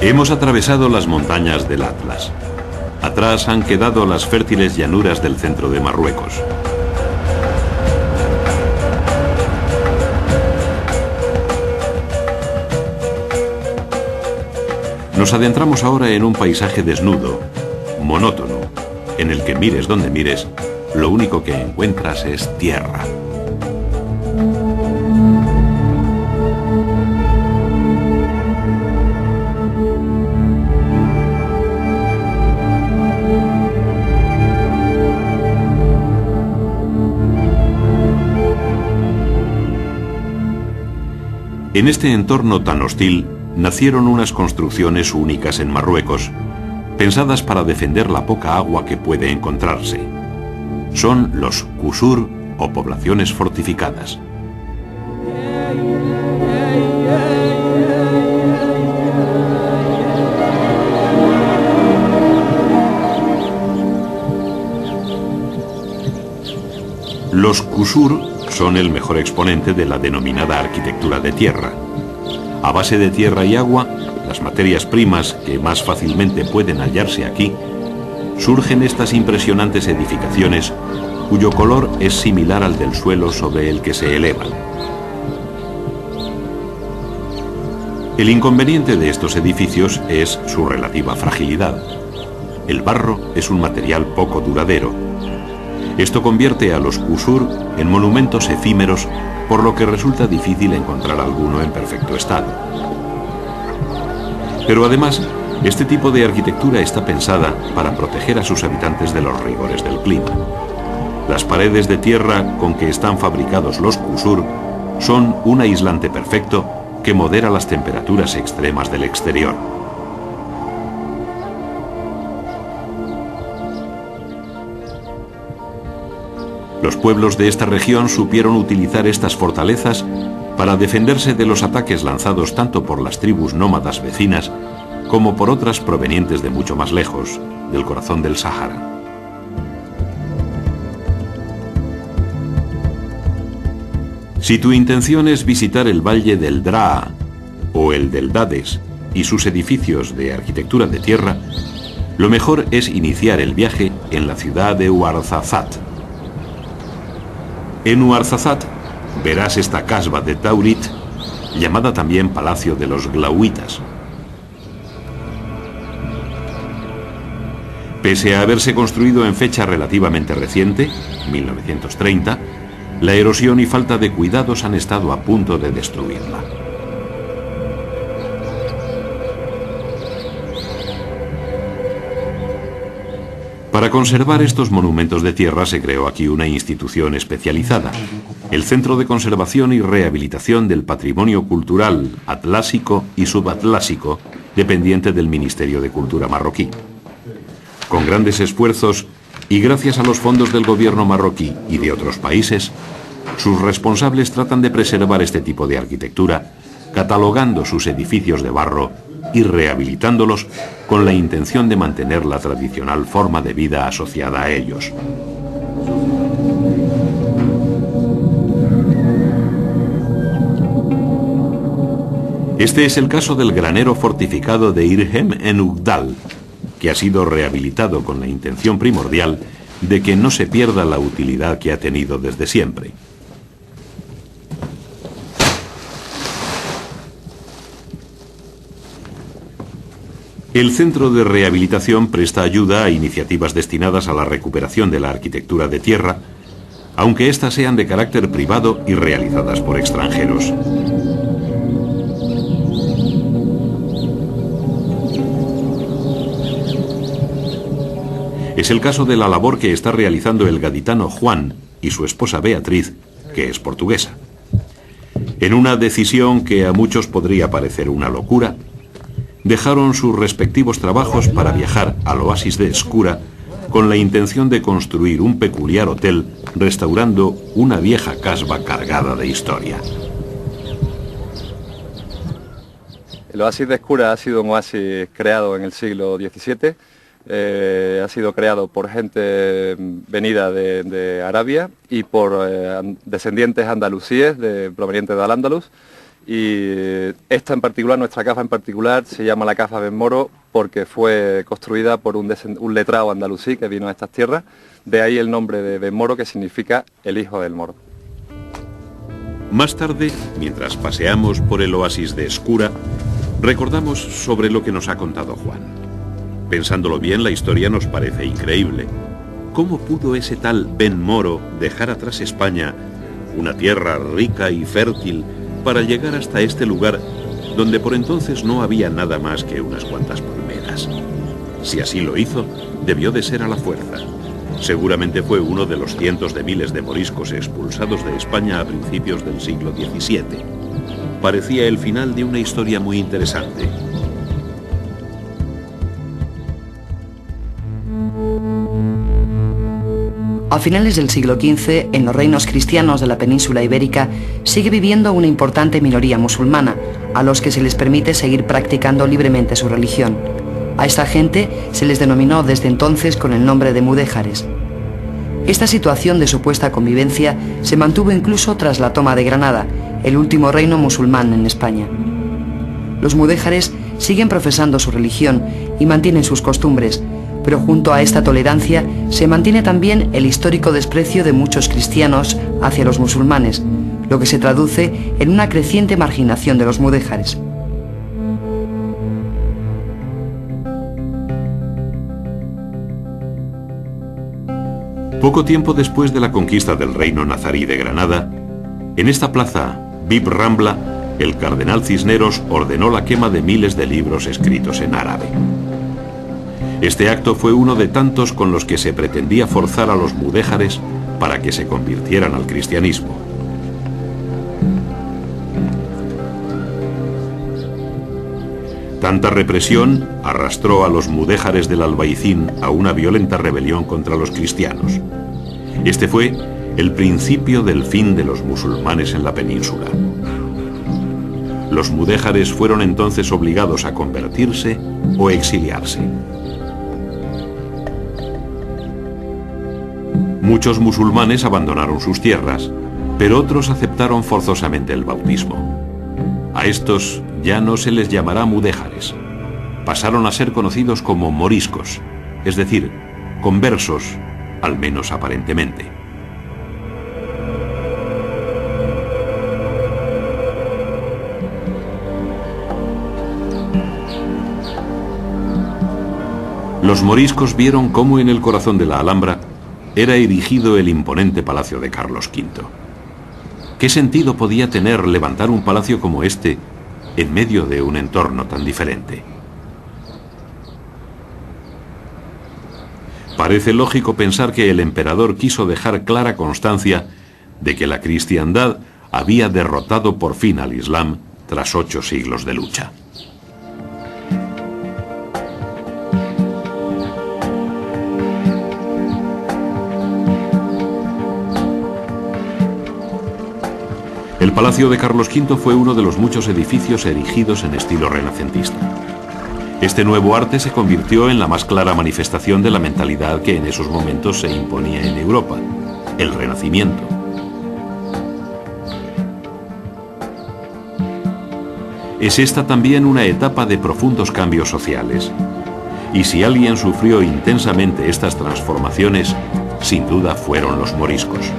Hemos atravesado las montañas del Atlas. Atrás han quedado las fértiles llanuras del centro de Marruecos. Nos adentramos ahora en un paisaje desnudo, monótono, en el que mires donde mires, lo único que encuentras es tierra. En este entorno tan hostil, nacieron unas construcciones únicas en Marruecos, pensadas para defender la poca agua que puede encontrarse. Son los qusur o poblaciones fortificadas. Los qusur son el mejor exponente de la denominada arquitectura de tierra. A base de tierra y agua, las materias primas que más fácilmente pueden hallarse aquí, surgen estas impresionantes edificaciones cuyo color es similar al del suelo sobre el que se elevan. El inconveniente de estos edificios es su relativa fragilidad. El barro es un material poco duradero. Esto convierte a los qusur en monumentos efímeros, por lo que resulta difícil encontrar alguno en perfecto estado. Pero además, este tipo de arquitectura está pensada para proteger a sus habitantes de los rigores del clima. Las paredes de tierra con que están fabricados los qusur son un aislante perfecto que modera las temperaturas extremas del exterior. Los pueblos de esta región supieron utilizar estas fortalezas para defenderse de los ataques lanzados tanto por las tribus nómadas vecinas como por otras provenientes de mucho más lejos, del corazón del Sáhara. Si tu intención es visitar el valle del Draa o el del Dades y sus edificios de arquitectura de tierra, lo mejor es iniciar el viaje en la ciudad de Ouarzazate. En Ouarzazate verás esta casba de Taurit, llamada también Palacio de los Glauitas. Pese a haberse construido en fecha relativamente reciente, 1930, la erosión y falta de cuidados han estado a punto de destruirla. Para conservar estos monumentos de tierra se creó aquí una institución especializada, el Centro de Conservación y Rehabilitación del Patrimonio Cultural Atlásico y Subatlásico, dependiente del Ministerio de Cultura marroquí. Con grandes esfuerzos y gracias a los fondos del gobierno marroquí y de otros países, sus responsables tratan de preservar este tipo de arquitectura, catalogando sus edificios de barro y rehabilitándolos con la intención de mantener la tradicional forma de vida asociada a ellos. Este es el caso del granero fortificado de Irhem en Ugdal, que ha sido rehabilitado con la intención primordial de que no se pierda la utilidad que ha tenido desde siempre. El Centro de Rehabilitación presta ayuda a iniciativas destinadas a la recuperación de la arquitectura de tierra, aunque éstas sean de carácter privado y realizadas por extranjeros. Es el caso de la labor que está realizando el gaditano Juan y su esposa Beatriz, que es portuguesa. En una decisión que a muchos podría parecer una locura, dejaron sus respectivos trabajos para viajar al oasis de Escura con la intención de construir un peculiar hotel restaurando una vieja casba cargada de historia. El oasis de Escura ha sido un oasis creado en el siglo XVII. Ha sido creado por gente venida de Arabia y por descendientes andalusíes provenientes de Al-Ándalus, y esta en particular, nuestra caza en particular, se llama la caza Ben Moro porque fue construida por un letrado andalusí que vino a estas tierras, de ahí el nombre de Ben Moro, que significa el hijo del moro. Más tarde, mientras paseamos por el oasis de Escura, recordamos sobre lo que nos ha contado Juan. Pensándolo bien, la historia nos parece increíble. ¿Cómo pudo ese tal Ben Moro dejar atrás España, una tierra rica y fértil, para llegar hasta este lugar donde por entonces no había nada más que unas cuantas palmeras? Si así lo hizo, debió de ser a la fuerza. Seguramente fue uno de los cientos de miles de moriscos expulsados de España a principios del siglo XVII. Parecía el final de una historia muy interesante. A finales del siglo XV, en los reinos cristianos de la península ibérica, sigue viviendo una importante minoría musulmana, a los que se les permite seguir practicando libremente su religión. A esta gente se les denominó desde entonces con el nombre de mudéjares. Esta situación de supuesta convivencia se mantuvo incluso tras la toma de Granada, el último reino musulmán en España. Los mudéjares siguen profesando su religión y mantienen sus costumbres, pero junto a esta tolerancia se mantiene también el histórico desprecio de muchos cristianos hacia los musulmanes, lo que se traduce en una creciente marginación de los mudéjares. Poco tiempo después de la conquista del reino nazarí de Granada, en esta plaza, Bib Rambla, el cardenal Cisneros ordenó la quema de miles de libros escritos en árabe. Este acto fue uno de tantos con los que se pretendía forzar a los mudéjares para que se convirtieran al cristianismo. Tanta represión arrastró a los mudéjares del Albaicín a una violenta rebelión contra los cristianos. Este fue el principio del fin de los musulmanes en la península. Los mudéjares fueron entonces obligados a convertirse o exiliarse. Muchos musulmanes abandonaron sus tierras, pero otros aceptaron forzosamente el bautismo. A estos ya no se les llamará mudéjares. Pasaron a ser conocidos como moriscos, es decir, conversos, al menos aparentemente. Los moriscos vieron cómo en el corazón de la Alhambra era erigido el imponente palacio de Carlos V. ¿Qué sentido podía tener levantar un palacio como este en medio de un entorno tan diferente? Parece lógico pensar que el emperador quiso dejar clara constancia de que la cristiandad había derrotado por fin al Islam tras 8 siglos de lucha. El Palacio de Carlos V fue uno de los muchos edificios erigidos en estilo renacentista. Este nuevo arte se convirtió en la más clara manifestación de la mentalidad que en esos momentos se imponía en Europa, el Renacimiento. Es esta también una etapa de profundos cambios sociales. Y si alguien sufrió intensamente estas transformaciones, sin duda fueron los moriscos.